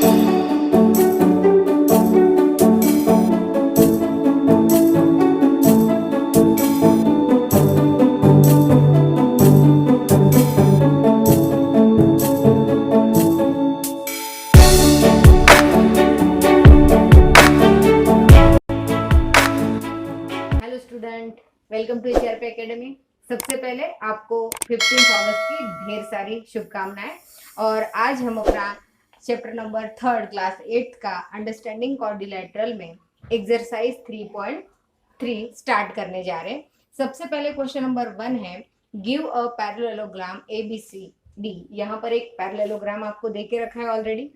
Welcome to HRP academy. सबसे पहले आपको 15 अगस्त की ढेर सारी शुभकामनाएं। और आज हम अपना चैप्टर नंबर 3 क्लास 8 का अंडरस्टैंडिंग क्वाड्रिलेटरल में एक्सरसाइज 3.3 स्टार्ट करने जा रहे हैं। सबसे पहले क्वेश्चन नंबर 1 है, गिव अ पैरेललोग्राम ABCD। यहाँ पर एक पैरेललोग्राम आपको दे के रखा है already.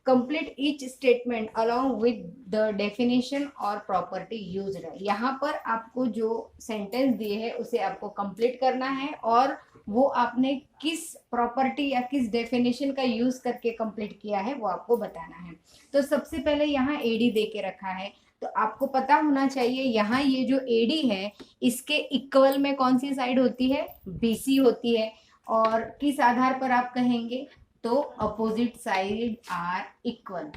Complete each statement along with the definition और प्रॉपर्टी यूज्ड है। यहाँ पर आपको जो सेंटेंस दिए है उसे आपको कंप्लीट करना है और वो आपने किस प्रॉपर्टी या किस डेफिनेशन का यूज करके कंप्लीट किया है वो आपको बताना है। तो सबसे पहले यहाँ AD दे के रखा है, तो आपको पता होना चाहिए यहाँ ये जो AD है इसके इक्वल में कौन सी साइड होती है, BC होती है। और किस आधार पर आप कहेंगे, तो अपोजिट साइड आर इक्वल।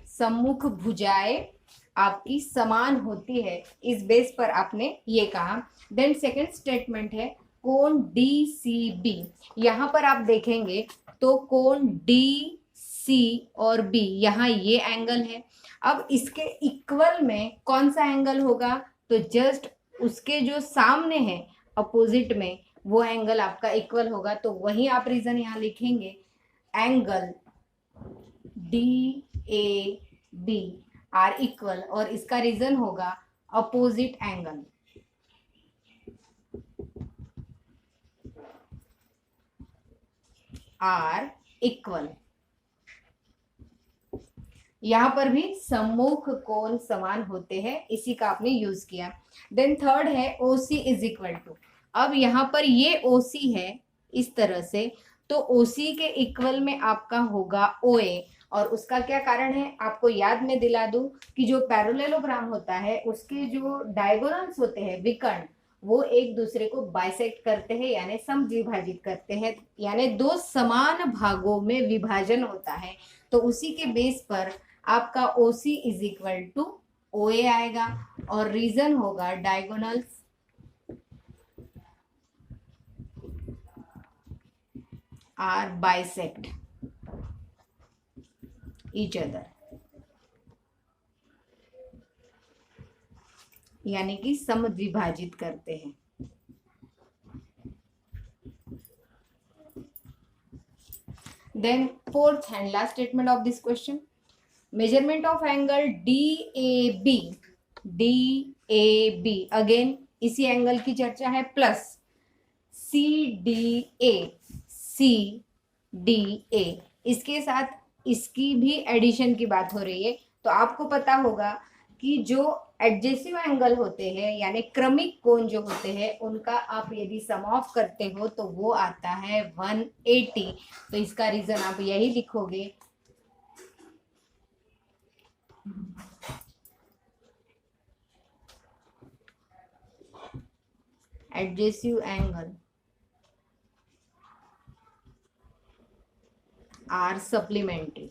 सम्मुख भुजाएं आपकी समान होती है, इस बेस पर आपने ये कहा। देन सेकंड स्टेटमेंट है कोण DCB। यहाँ पर आप देखेंगे तो कोण DC और B, यहाँ ये एंगल है। अब इसके इक्वल में कौन सा एंगल होगा, तो जस्ट उसके जो सामने है अपोजिट में वो एंगल आपका इक्वल होगा। तो वही आप रीजन यहाँ लिखेंगे, एंगल DAB आर इक्वल, और इसका रीजन होगा अपोजिट एंगल। Are equal. यहां पर भी सम्मुख कोण समान होते हैं, इसी का आपने यूज किया। देन थर्ड है OC इज इक्वल टू। अब यहां पर ये OC है इस तरह से, तो OC के इक्वल में आपका होगा OA। और उसका क्या कारण है आपको याद में दिला दूं कि जो पैरेललोग्राम होता है उसके जो डायगोनल्स होते हैं, विकर्ण, वो एक दूसरे को बाइसेक्ट करते हैं यानी समद्विभाजित करते हैं, यानी दो समान भागों में विभाजन होता है। तो उसी के बेस पर आपका OC is equal to OA आएगा। और रीजन होगा diagonals are bisect each other, यानी कि समद्विभाजित करते हैं। Then fourth and last statement of this question, measurement of angle DAB। Again इसी एंगल की चर्चा है, प्लस CDA। इसके साथ इसकी भी एडिशन की बात हो रही है। तो आपको पता होगा कि जो एडजेसिव एंगल होते हैं यानी क्रमिक कोण जो होते हैं उनका आप यदि सम ऑफ करते हो तो वो आता है 180। तो इसका रीजन आप यही लिखोगे, एडजेसिव एंगल आर सप्लीमेंट्री।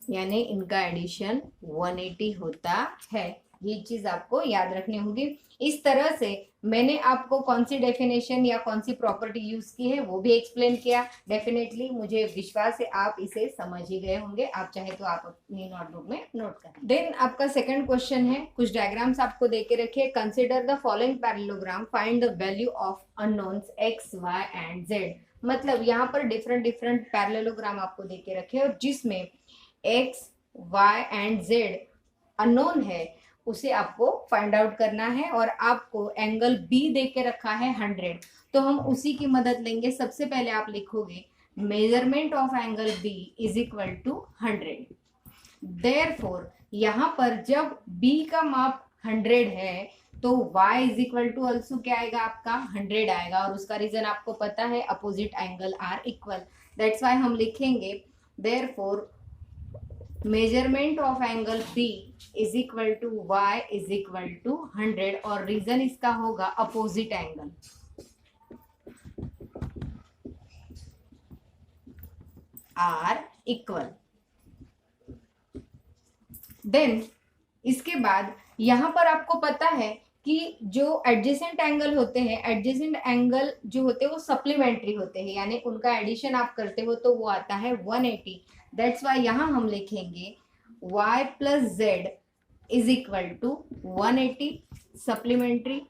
यानी इनका एडिशन 180 होता है। ये चीज आपको याद रखनी होगी। इस तरह से मैंने आपको कौन सी डेफिनेशन या कौन सी प्रॉपर्टी यूज की है वो भी एक्सप्लेन किया। डेफिनेटली मुझे विश्वास है आप इसे समझ ही गए होंगे। आप चाहे तो आप अपनी नोटबुक में नोट करें। देन आपका सेकंड क्वेश्चन है, कुछ डायग्राम्स आपको देके रखिए। Consider the following parallelogram, find the value of unknowns X, Y and Z। मतलब यहाँ पर डिफरेंट पैरेललोग्राम आपको देके रखे और जिसमें X, Y and Z unknown है उसे आपको फाइंड आउट करना है। और आपको एंगल B दे के रखा है 100, तो हम उसी की मदद लेंगे। सबसे पहले आप लिखोगे measurement of angle B is equal to 100। Therefore यहाँ पर जब B का माप 100 है तो y is equal to also क्या आएगा आपका 100 आएगा, और उसका रीजन आपको पता है, opposite angle are equal. That's why हम लिखेंगे therefore measurement of angle P is equal to y is equal to 100, और रीजन इसका होगा opposite angle R equal. Then इसके बाद यहां पर आपको पता है कि जो एडजेसेंट एंगल होते हैं, एडजेसेंट एंगल जो होते हैं वो सप्लीमेंट्री होते हैं, यानी उनका एडिशन आप करते हो तो वो आता है 180। दैट्स वाई यहां हम लिखेंगे y plus Z is equal to 180 supplementary,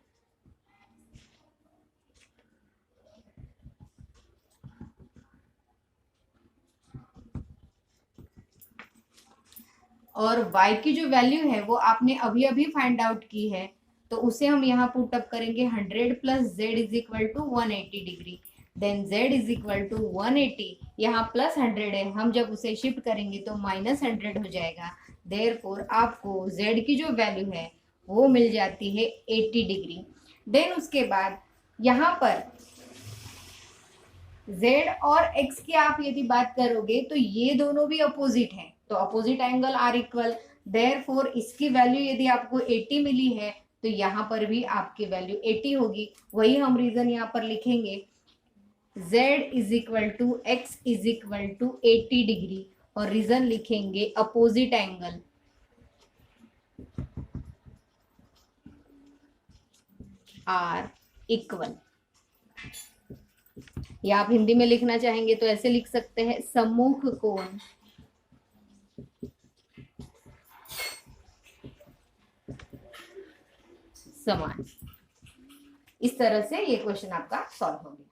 और y की जो वैल्यू है वो आपने अभी अभी फाइंड आउट की है, तो उसे हम यहाँ पुट अप करेंगे 100 plus Z is equal to 180 degree. Then z is equal to 180, यहाँ प्लस 100 है, हम जब उसे शिफ्ट करेंगे तो माइनस 100 हो जाएगा। देयरफॉर आपको z की जो वैल्यू है वो मिल जाती है 80 डिग्री। देन उसके बाद यहाँ पर z और x की आप यदि बात करोगे तो ये दोनों भी अपोजिट हैं, तो opposite angle are equal. Therefore इसकी वैल्यू यदि आपको 80 मिली है तो यहाँ पर भी आपकी वैल्यू 80 होगी। वही हम रीजन यहाँ पर लिखेंगे, z is equal to x is equal to 80 degree, और रीजन लिखेंगे अपोजिट एंगल आर इक्वल। या आप हिंदी में लिखना चाहेंगे तो ऐसे लिख सकते हैं, सम्मुख कोण समान। इस तरह से ये क्वेश्चन आपका सॉल्व हो गया।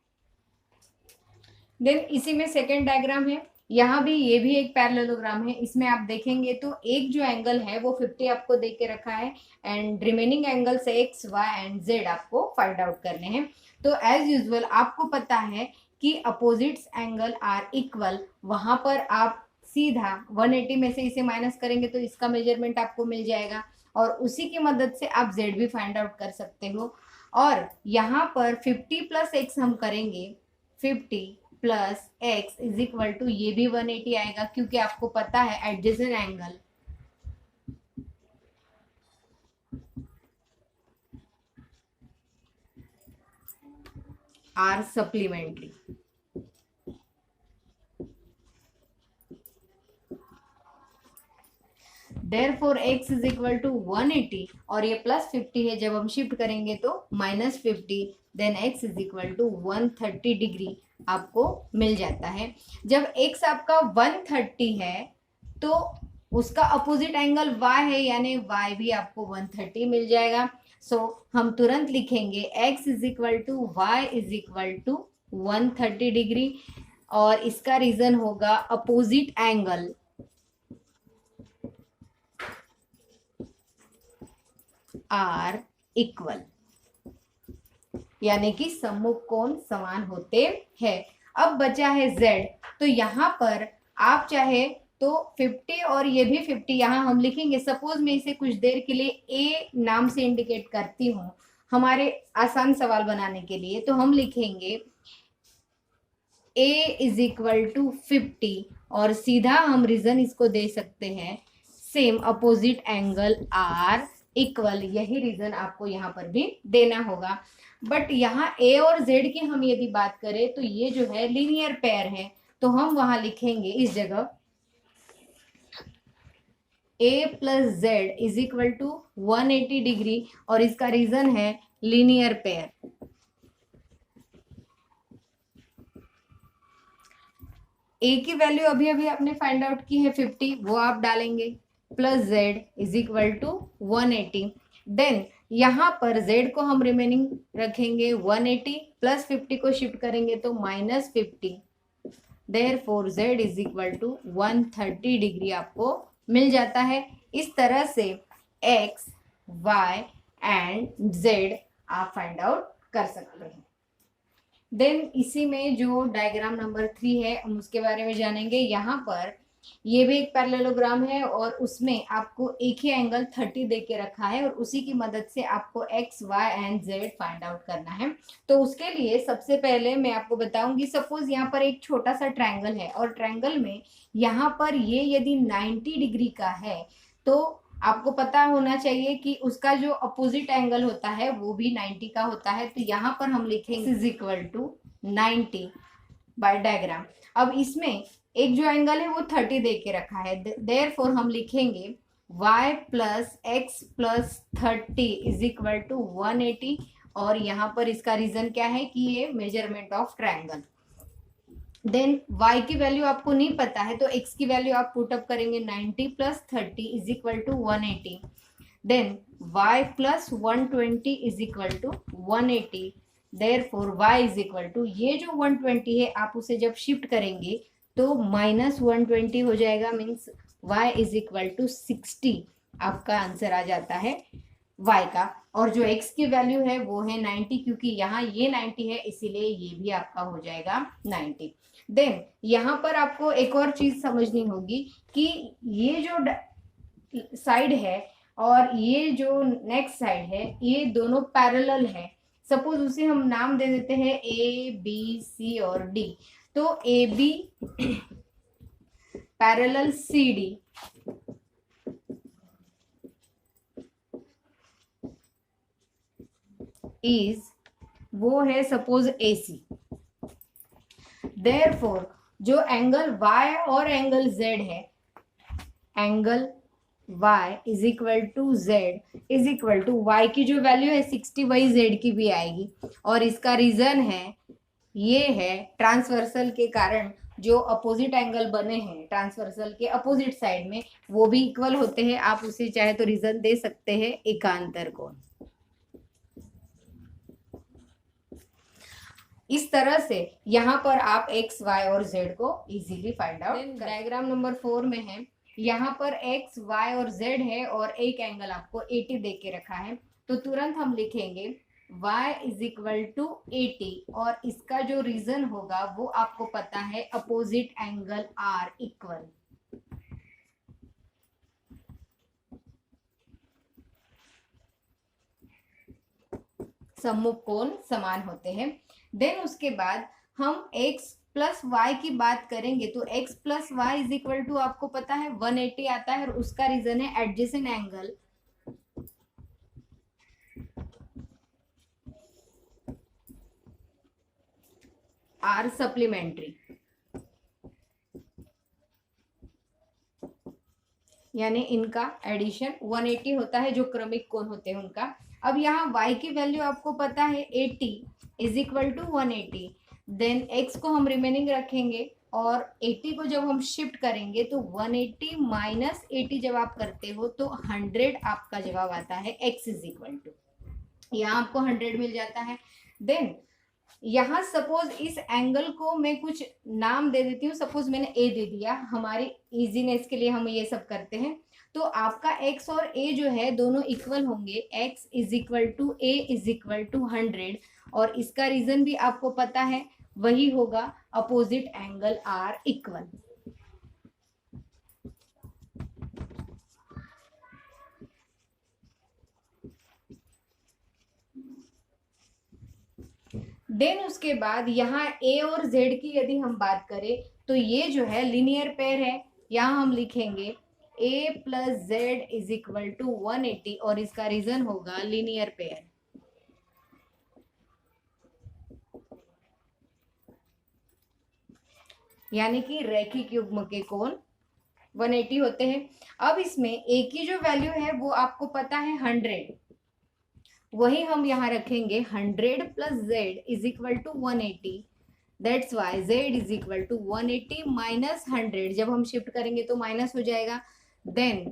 देन इसी में सेकेंड डायग्राम है, यहाँ भी ये भी एक पैरेललोग्राम है। इसमें आप देखेंगे तो एक जो एंगल है वो 50 आपको दे के रखा है, and remaining angles x, y and z आपको फाइंड आउट करने हैं। तो एज यूजुअल आपको पता है कि अपोजिट्स एंगल आर इक्वल, वहां पर आप सीधा 180 में से इसे माइनस करेंगे तो इसका मेजरमेंट आपको मिल जाएगा, और उसी की मदद से आप z भी फाइंड आउट कर सकते हो। और यहाँ पर 50 प्लस x हम करेंगे, 50 plus x is equal to ये भी 180 आएगा, क्योंकि आपको पता है adjacent angle are supplementary. Therefore x is equal to 180, और ये प्लस 50 है, जब हम शिफ्ट करेंगे तो minus 50। Then x is equal to 130 degree आपको मिल जाता है। जब x आपका 130 है तो उसका अपोजिट एंगल y है, यानी y भी आपको 130 मिल जाएगा। सो हम तुरंत लिखेंगे x is equal to y is equal to 130 degree, और इसका रीजन होगा अपोजिट एंगल आर इक्वल, यानी कि सम्मुख कोण समान होते हैं। अब बचा है z, तो यहाँ पर आप चाहे तो 50 और ये भी 50 यहाँ हम लिखेंगे। सपोज मैं इसे कुछ देर के लिए a नाम से इंडिकेट करती हूँ हमारे आसान सवाल बनाने के लिए, तो हम लिखेंगे a इज इक्वल टू 50, और सीधा हम रीजन इसको दे सकते हैं same opposite angle are equal. यही रीजन आपको यहाँ पर भी देना होगा। बट यहाँ a और z की हम यदि बात करें तो ये जो है लीनियर पेयर है, तो हम वहां लिखेंगे इस जगह a plus Z is equal to 180 degree, और इसका रीजन है लीनियर पेयर। a की वैल्यू अभी अभी आपने फाइंड आउट की है 50, वो आप डालेंगे, plus z is equal to 180। Then यहाँ पर z को हम रिमेनिंग रखेंगे 180, प्लस 50 को शिफ्ट करेंगे तो minus 50। Therefore z is equal to 130 degree आपको मिल जाता है। इस तरह से x, y एंड z आप फाइंड आउट कर सकते हैं। देन इसी में जो डायग्राम नंबर 3 है हम उसके बारे में जानेंगे। यहाँ पर ये भी एक पैरेललोग्राम है और उसमें आपको एक ही एंगल 30 दे के रखा है और उसी की मदद से आपको X Y and Z find out करना है। तो उसके लिए सबसे पहले मैं आपको बताऊंगी, सपोज यहाँ पर एक छोटा सा ट्रायंगल है और ट्रायंगल में यहाँ पर ये यदि 90 डिग्री का है तो आपको पता होना चाहिए कि उसका जो अपोजिट एंगल होता है वो भी 90 का होता है। तो यहाँ पर हम लिखेंगे is equal to 90 by diagram. अब इसमें एक जो एंगल है वो 30 दे के रखा है, देयरफॉर हम लिखेंगे y plus X plus 30 is equal to 180 और यहाँ पर इसका रीजन क्या है कि ये measurement of triangle. Then y की वैल्यू आपको नहीं पता है तो x की वैल्यू आप पुट अप करेंगे 90 plus 30 is equal to 180। Then y plus 120 is equal to 180। Therefore y is equal to ये जो 120 है आप उसे जब शिफ्ट करेंगे तो माइनस 120 हो जाएगा, means y is equal to 60 आपका आंसर आ जाता है y का। और जो x की वैल्यू है वो है 90, क्योंकि यहाँ ये 90 है इसीलिए ये भी आपका हो जाएगा 90। देन यहाँ पर आपको एक और चीज समझनी होगी कि ये जो साइड है और ये जो नेक्स्ट साइड है ये दोनों पैरेलल है। सपोज उसे हम नाम दे देते हैं ए बी सी और डी। तो A B parallel C D is वो है सपोज ए सी। देयरफॉर जो एंगल y और एंगल z है, angle y is equal to z is equal to y की जो वैल्यू है 60 वही z की भी आएगी। और इसका रीजन है ये है ट्रांसवर्सल के कारण जो अपोजिट एंगल बने हैं ट्रांसवर्सल के अपोजिट साइड में वो भी इक्वल होते हैं। आप उसे चाहे तो रीजन दे सकते हैं एकांतर कोण। इस तरह से यहाँ पर आप x, y और z को easily find out. Diagram number 4 में है, यहाँ पर x, y और z है और एक एंगल आपको 80 दे के रखा है। तो तुरंत हम लिखेंगे y इज इक्वल टू 80 और इसका जो रीजन होगा वो आपको पता है अपोजिट एंगल r इक्वल। सम्मुख कोण समान होते हैं। देन उसके बाद हम x प्लस वाई की बात करेंगे तो x plus Y is equal to आपको पता है 180 आता है और उसका रीजन है एडजेसेंट एंगल आर सप्लीमेंट्री, यानी इनका एडिशन 180 होता है जो क्रमिक कोण होते हैं उनका। अब यहाँ y की वैल्यू आपको पता है 80 is equal to 180। Then x को हम रिमेनिंग रखेंगे और 80 को जब हम शिफ्ट करेंगे तो 180 माइनस 80 जब आप करते हो तो 100 आपका जवाब आता है। x इज इक्वल टू यहाँ आपको 100 मिल जाता है। देन यहाँ सपोज इस एंगल को मैं कुछ नाम दे देती हूँ, सपोज मैंने ए दे दिया, हमारी इजीनेस के लिए हम ये सब करते हैं। तो आपका x और a जो है दोनों इक्वल होंगे, x is equal to A is equal to 100 और इसका रीजन भी आपको पता है वही होगा opposite angle r equal. Then उसके बाद यहाँ a और z की यदि हम बात करें तो ये जो है लीनियर पेयर है। यहाँ हम लिखेंगे a plus Z is equal to 180 और इसका रीजन होगा लीनियर पेयर, यानी कि रैखिक युग्म के कोण 180 होते हैं। अब इसमें a की जो वैल्यू है वो आपको पता है 100, वही हम यहाँ रखेंगे 100 plus Z is equal to 180। That's why Z is equal to 180 minus 100, जब हम शिफ्ट करेंगे तो माइनस हो जाएगा। Then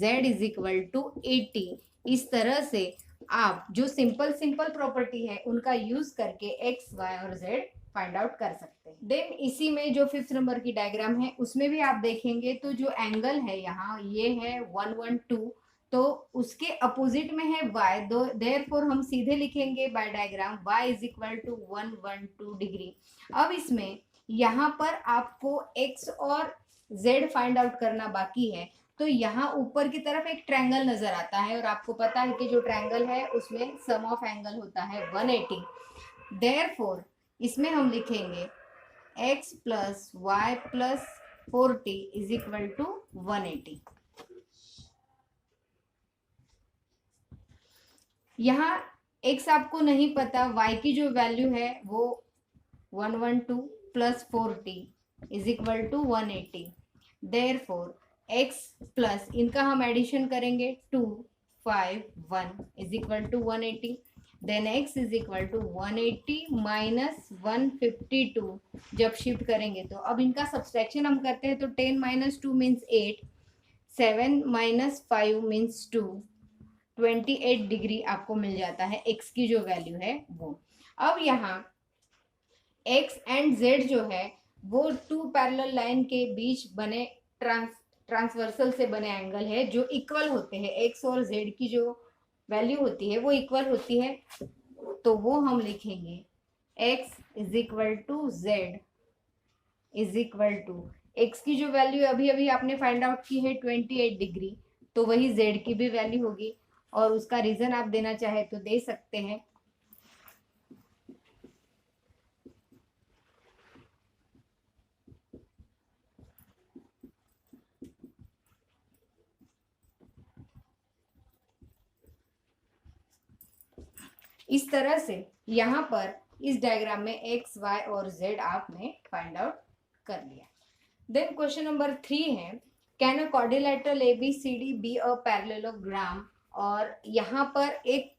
z is equal to 80। इस तरह से आप जो सिंपल प्रॉपर्टी है उनका यूज करके x, y और z फाइंड आउट कर सकते हैं। देन इसी में जो 5th नंबर की डायग्राम है उसमें भी आप देखेंगे तो जो एंगल है यहाँ ये है 112, तो उसके अपोजिट में है y, देयरफॉर हम सीधे लिखेंगे by diagram y is equal to 112 degree. अब इसमें यहाँ पर आपको x और z फाइंड आउट करना बाकी है, तो यहाँ ऊपर की तरफ एक ट्रायंगल नजर आता है और आपको पता है कि जो ट्रायंगल है उसमें सम ऑफ एंगल होता है 180। देयरफॉर इसमें हम लिखेंगे x plus Y plus 40 is equal to 180। यहाँ x आपको नहीं पता, y की जो वैल्यू है वो 112 plus 40 is equal to 180। Therefore x plus इनका हम एडिशन करेंगे 2 5 1 is equal to 180। Then x is equal to 180 minus 152 जब शिफ्ट करेंगे तो अब इनका सब्सट्रैक्शन हम करते हैं तो 10 minus 2 means 8, 7 minus 5 means 2, 28 degree आपको मिल जाता है x की जो वैल्यू है वो। अब यहाँ x एंड z जो है वो टू पैरेलल लाइन के बीच बने ट्रांसवर्सल से बने एंगल है जो इक्वल होते हैं। x और z की जो वैल्यू होती है वो इक्वल होती है, तो वो हम लिखेंगे x is equal to z is equal to x की जो वैल्यू अभी अभी आपने फाइंड आउट की है 28 डिग्री, तो वही z की भी वैल्यू होगी और उसका रीजन आप देना चाहे तो दे सकते हैं। इस तरह से यहाँ पर इस डायग्राम में x, y और z आपने फाइंड आउट कर लिया। देन क्वेश्चन नंबर 3 है, can a quadrilateral ABCD be a parallelogram. और यहाँ पर एक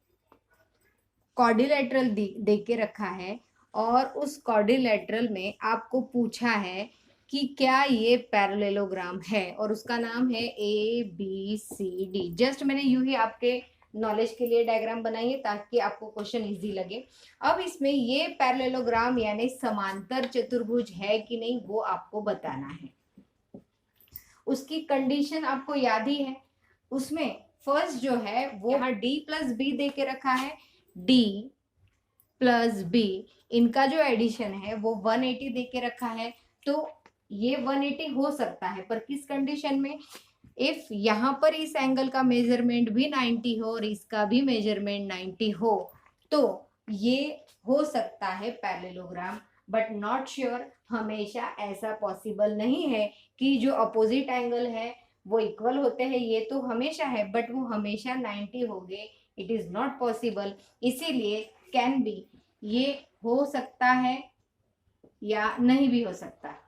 क्वाड्रिलेटरल दे के रखा है और उस क्वाड्रिलेटरल में आपको पूछा है कि क्या ये पैरेललोग्राम है और उसका नाम है ABCD। जस्ट मैंने यूं ही आपके नॉलेज के लिए डायग्राम बनाई है ताकि आपको क्वेश्चन इजी लगे। अब इसमें ये पैरेललोग्राम यानी समांतर चतुर्भुज है कि नहीं वो आपको बताना है। उसकी कंडीशन आपको याद ही है, उसमें फर्स्ट जो है वो यहाँ d प्लस बी दे के रखा है, d प्लस बी इनका जो एडिशन है वो 180 दे के रखा है। तो ये 180 हो सकता है पर किस कंडीशन में, इफ यहाँ पर इस एंगल का मेजरमेंट भी 90 हो और इसका भी मेजरमेंट 90 हो तो ये हो सकता है पैरेललोग्राम, बट नॉट श्योर। हमेशा ऐसा पॉसिबल नहीं है कि जो अपोजिट एंगल है वो इक्वल होते हैं, ये तो हमेशा है बट वो हमेशा 90 होंगे, इट इज नॉट पॉसिबल। इसीलिए कैन बी ये हो सकता है या नहीं भी हो सकता।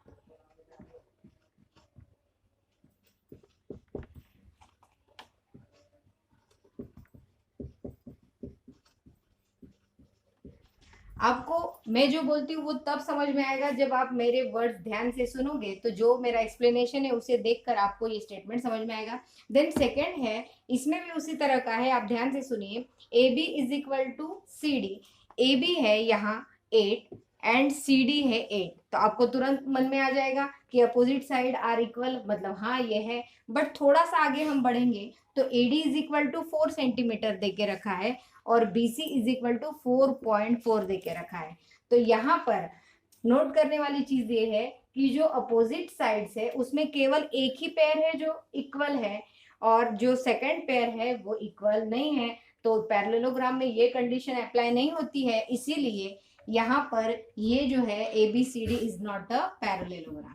आपको मैं जो बोलती हूँ वो तब समझ में आएगा जब आप मेरे वर्ड्स ध्यान से सुनोगे, तो जो मेरा एक्सप्लेनेशन है उसे देखकर आपको ये स्टेटमेंट समझ में आएगा। देन सेकंड है, इसमें भी उसी तरह का है, आप ध्यान से सुनिए। AB is equal to CD। AB है यहाँ 8 एंड CD है 8, तो आपको तुरंत मन में आ जाएगा कि अपोजिट साइड आर इक्वल, मतलब हाँ ये है। बट थोड़ा सा आगे हम बढ़ेंगे तो AD is equal to 4 centimetre दे के रखा है और BC इज इक्वल टू 4.4 दे के रखा है। तो यहाँ पर नोट करने वाली चीज ये है कि जो अपोजिट साइड्स है उसमें केवल एक ही पेयर है जो इक्वल है और जो सेकंड पेयर है वो इक्वल नहीं है, तो पैरेललोग्राम में ये कंडीशन अप्लाई नहीं होती है। इसीलिए यहाँ पर ये जो है ABCD is not a parallelogram.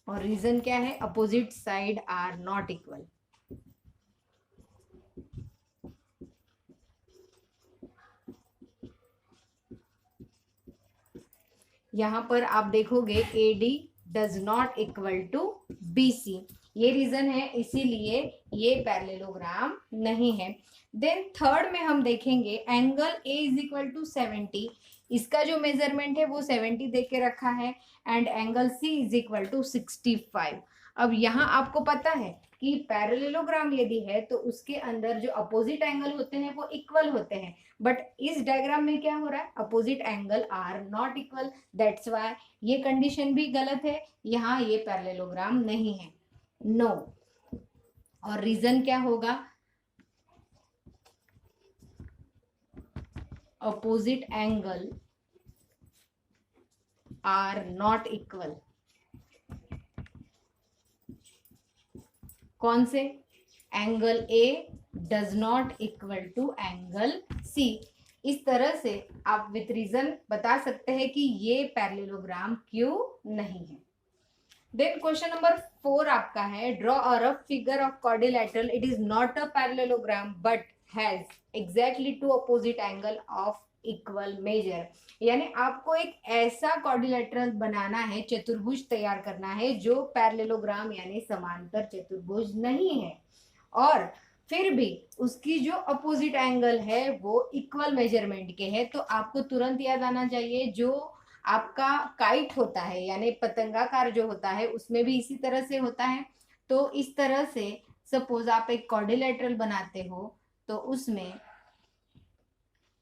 और रीजन क्या है, opposite side are not equal. यहां पर आप देखोगे AD does not equal to BC, ये रीजन है, इसीलिए ये पैरेललोग्राम नहीं है। देन थर्ड में हम देखेंगे angle A is equal to 70, इसका जो मेजरमेंट है वो 70 दे के रखा है and angle C is equal to 65। अब यहाँ आपको पता है कि पैरेललोग्राम यदि है तो उसके अंदर जो अपोजिट एंगल होते हैं वो इक्वल होते हैं, बट इस डायग्राम में क्या हो रहा है, opposite angle are not equal, that's why ये कंडीशन भी गलत है, यहाँ ये पैरेललोग्राम नहीं है, नो। और रीजन क्या होगा, opposite angle are not equal. कौन से? Angle A does not equal to angle C. इस तरह से आप विथ रीजन बता सकते हैं कि ये पैरेललोग्राम क्यों नहीं है। देन क्वेश्चन नंबर 4 आपका है, draw a rough figure of quadrilateral, it is not a parallelogram but has exactly two opposite angle of equal measure. यानी आपको एक ऐसा क्वाड्रिलेटरल बनाना है, चतुर्भुज तैयार करना है जो पैरेललोग्राम यानी समांतर चतुर्भुज नहीं है, और फिर भी उसकी जो अपोजिट एंगल है वो इक्वल मेजरमेंट के है। तो आपको तुरंत याद आना चाहिए, जो आपका काइट होता है यानी पतंगाकार जो होता है उसमें भी इसी तरह से होता है। तो इस तरह से सपोज आप एक क्वाड्रिलेटरल बनाते हो तो उसमें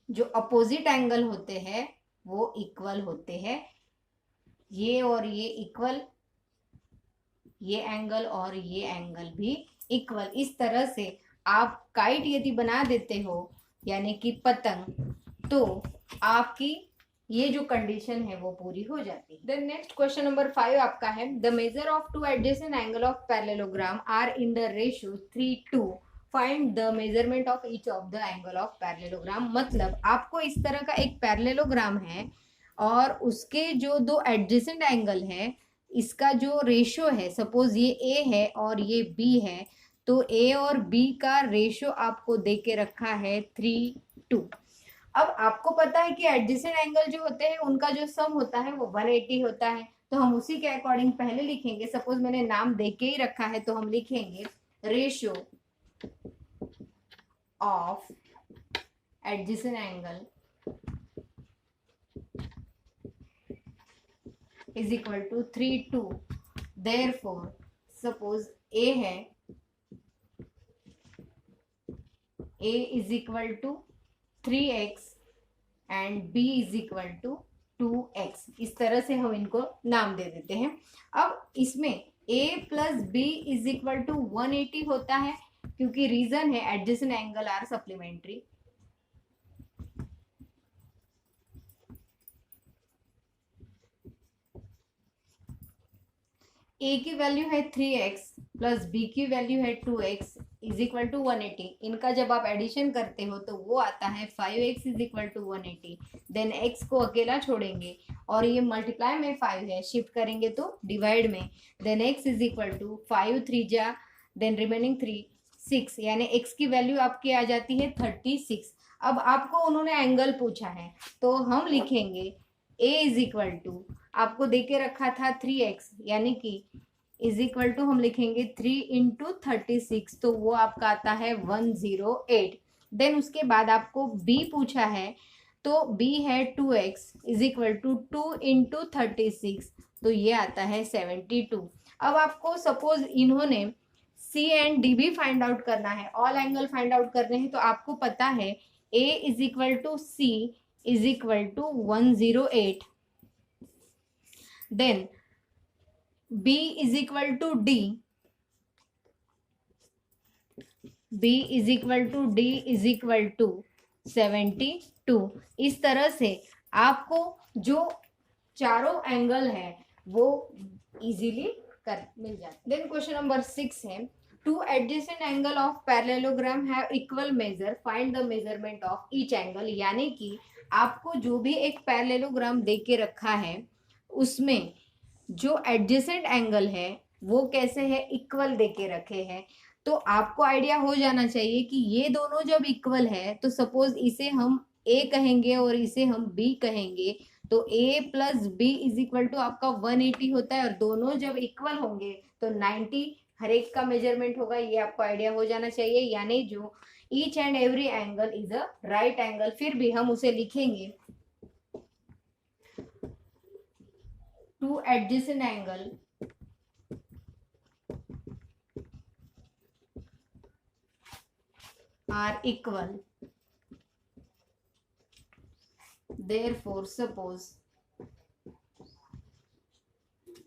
जो अपोजिट एंगल होते हैं वो इक्वल होते हैं, ये और ये इक्वल, ये एंगल और ये एंगल भी इक्वल। इस तरह से आप काइट यदि बना देते हो यानी कि पतंग, तो आपकी ये जो कंडीशन है वो पूरी हो जाती है। देन नेक्स्ट क्वेश्चन नंबर 5 आपका है, the measure of two adjacent angle of parallelogram are in the ratio 3:2, find the measurement of each of the angle of parallelogram. मतलब आपको इस तरह का एक पैरेललोग्राम है और उसके जो दो एडजेसेंट एंगल है, इसका जो रेशियो है, सपोज ये ए है और ये बी है, तो ए और बी का रेशियो आपको दे के रखा है 3:2। अब आपको पता है कि एडजेसेंट एंगल जो होते हैं उनका जो सम होता है वो 180 होता है, तो हम उसी के अकॉर्डिंग पहले लिखेंगे। सपोज मैंने नाम दे के ही रखा है तो हम लिखेंगे ratio of adjacent angle is equal to 3:2। Therefore suppose A है, a is equal to 3x and b is equal to 2x। इस तरह से हम इनको नाम दे देते हैं। अब इसमें a plus B is equal to 180 होता है, क्योंकि रीजन है adjacent angle are supplementary. a की वैल्यू है 3x प्लस b की वैल्यू है 2x इज इक्वल टू 180। इनका जब आप एडिशन करते हो तो वो आता है 5x is equal to 180। Then x को अकेला छोड़ेंगे और ये मल्टीप्लाई में 5 है, शिफ्ट करेंगे तो डिवाइड में, then x is equal to 5 3 जा, देन रिमेनिंग 3 6, यानी x की वैल्यू आपकी आ जाती है 36। अब आपको उन्होंने एंगल पूछा है तो हम लिखेंगे a इज इक्वल टू, आपको दे के रखा था 3x यानी कि इज इक्वल टू हम लिखेंगे 3 इंटू 36, तो वो आपका आता है 108। देन उसके बाद आपको b पूछा है तो b है 2x is equal to 2 into 36, तो ये आता है 72। अब आपको सपोज इन्होंने c एंड d भी फाइंड आउट करना है, ऑल एंगल फाइंड आउट करने हैं, तो आपको पता है a is equal to c is equal to 108, then b is equal to d, b is equal to d is equal to 72। इस तरह से आपको जो चारों एंगल है वो इजीली मिल जाते। देन क्वेश्चन नंबर 6 है, to adjacent angle of parallelogram have equal major, find the measurement of each angle. यानी कि आपको जो भी एक पैरेललोग्राम दे के रखा है उसमें जो एडजेसेंट एंगल है वो कैसे है, इक्वल दे के रखे हैं। तो आपको आइडिया हो जाना चाहिए कि ये दोनों जब इक्वल है तो सपोज इसे हम a कहेंगे और इसे हम b कहेंगे, तो a plus B is equal to आपका 180 होता है, और दोनों जब इक्वल होंगे तो 90 हर एक का मेजरमेंट होगा, ये आपको आइडिया हो जाना चाहिए। यानी जो each and every angle is a right angle. फिर भी हम उसे लिखेंगे to adjacent angle are equal, therefore suppose,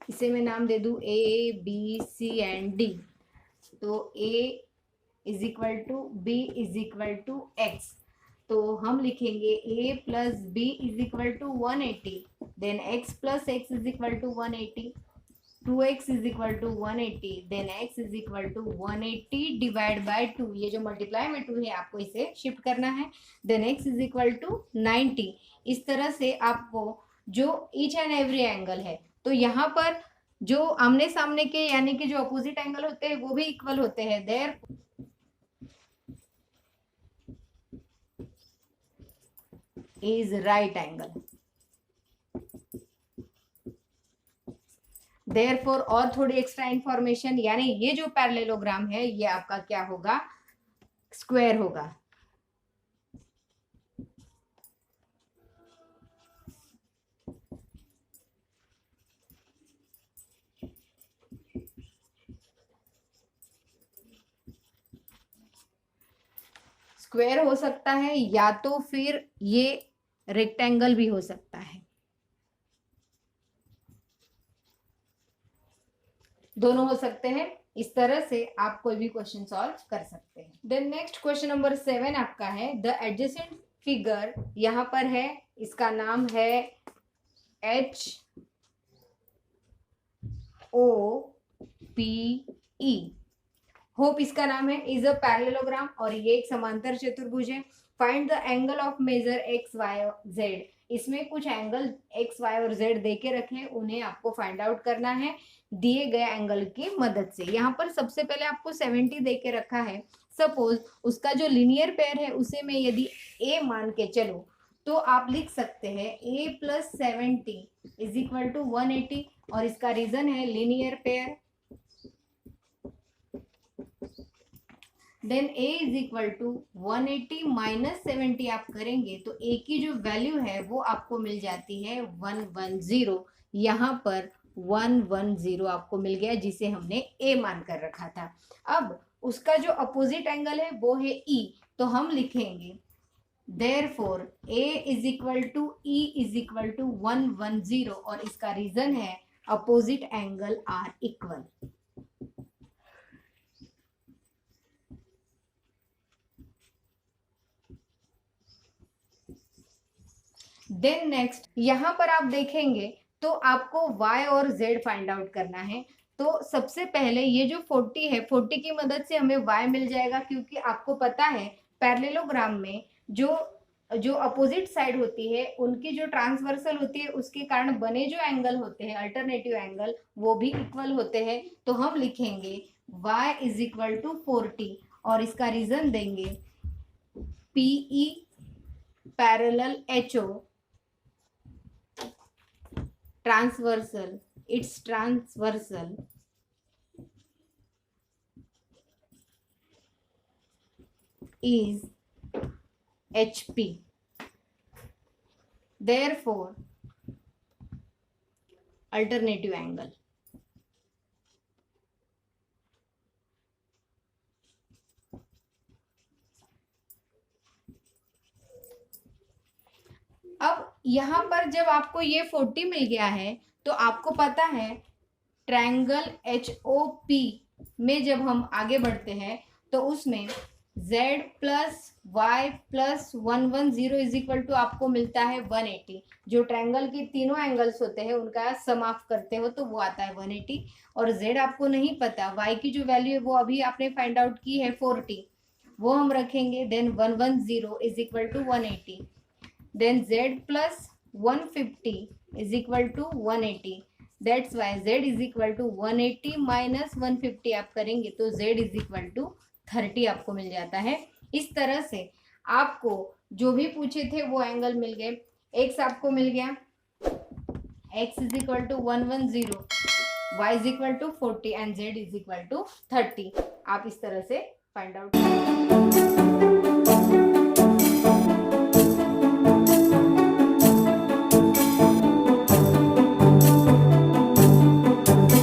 इसे मैं नाम दे दूं a b c and d, तो a is equal to b is equal to x, तो हम लिखेंगे a plus B is equal to 180, then x plus x is equal to 180, 2x is equal to 180, then x is equal to 180 divide by 2, ये जो multiply में 2 है आपको इसे shift करना है, then x is equal to 90। इस तरह से आपको जो ईच एंड एवरी एंगल है, तो यहाँ पर जो आमने सामने के यानी कि जो अपोजिट एंगल होते हैं वो भी इक्वल होते हैं, there is right angle. Therefore और थोड़ी एक्स्ट्रा इंफॉर्मेशन, यानी ये जो पैरेललोग्राम है ये आपका क्या होगा, स्क्वायर होगा। स्क्वायर हो सकता है या तो फिर ये रेक्टेंगल भी हो सकता है, दोनों हो सकते हैं। इस तरह से आप कोई भी क्वेश्चन सॉल्व कर सकते हैं। देन नेक्स्ट क्वेश्चन नंबर 7 आपका है द एडजेसेंट फिगर, यहाँ पर है, इसका नाम है HOPE, होप इसका नाम है, इज अ पैरेललोग्राम और ये एक समांतर चतुर्भुज है। Find the angle of measure x y z, इसमें कुछ एंगल एक्स वाई और जेड दे के रखे, उन्हें आपको फाइंड आउट करना है दिए गए एंगल की मदद से। यहाँ पर सबसे पहले आपको 70 दे के रखा है, सपोज उसका जो लीनियर पेयर है उसे मैं यदि a मान के चलो तो आप लिख सकते हैं a plus 70 is equal to 180, और इसका रीजन है linear pair. Then a is equal to 180 minus 70 आप करेंगे तो a की जो वैल्यू है वो आपको मिल जाती है 110। यहाँ पर 110 आपको मिल गया जिसे हमने a मान कर रखा था। अब उसका जो अपोजिट एंगल है वो है e, तो हम लिखेंगे therefore a is equal to e is equal to 110, और इसका रीजन है opposite angle are equal. Then next यहाँ पर आप देखेंगे तो आपको y और z फाइंड आउट करना है। तो सबसे पहले ये जो 40 है, 40 की मदद से हमें y मिल जाएगा, क्योंकि आपको पता है पैरेललोग्राम में जो अपोजिट साइड होती है उनकी जो ट्रांसवर्सल होती है उसके कारण बने जो एंगल होते हैं अल्टरनेटिव एंगल वो भी इक्वल होते हैं। तो हम लिखेंगे y इज इक्वल टू 40 और इसका रीजन देंगे PE parallel HO transversal, its transversal is HP, therefore alternative angle। अब यहाँ पर जब आपको ये 40 मिल गया है तो आपको पता है ट्रायंगल HOP में जब हम आगे बढ़ते हैं तो उसमें z plus Y plus 110 is equal to आपको मिलता है 180। जो ट्रायंगल के तीनों एंगल्स होते हैं उनका सम आप करते हो तो वो आता है 180, और z आपको नहीं पता, y की जो वैल्यू है वो अभी आपने फाइंड आउट की है 40, वो हम रखेंगे। Then 110 is equal to 180, then z plus 150 is equal to 180, that's why z is equal to 180 minus 150 आप करेंगे तो z is equal to 30 आपको मिल जाता है। इस तरह से आपको जो भी पूछे थे वो एंगल मिल गए। x आपको मिल गया, x is equal to 110, y is equal to 40 and z is equal to 30। आप इस तरह से फाइंड आउट